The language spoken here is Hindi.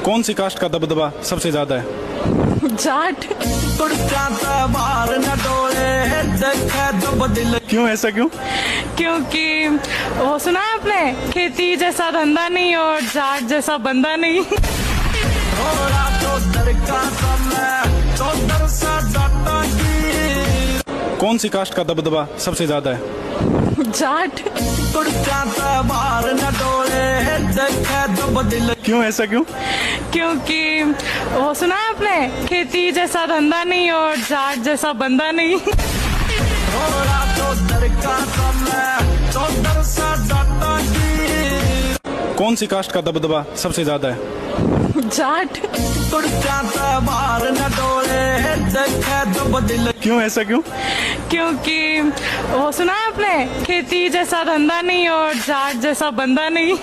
कौन सी कास्ट का दबदबा सबसे ज्यादा है? जाट। क्यों, ऐसा क्यों? क्योंकि वो सुना है आपने, खेती जैसा धंधा नहीं और जाट जैसा बंदा नहीं। कौन सी कास्ट का दबदबा सबसे ज्यादा है? जाट। क्यों, ऐसा क्यों? क्योंकि वो सुना है आपने, खेती जैसा धंधा नहीं और जाट जैसा बंदा नहीं। कौन सी कास्ट का दबदबा सबसे ज्यादा है? जाट। क्यों, ऐसा क्यों? क्योंकि वो सुना है आपने, खेती जैसा धंधा नहीं और जाट जैसा बंदा नहीं।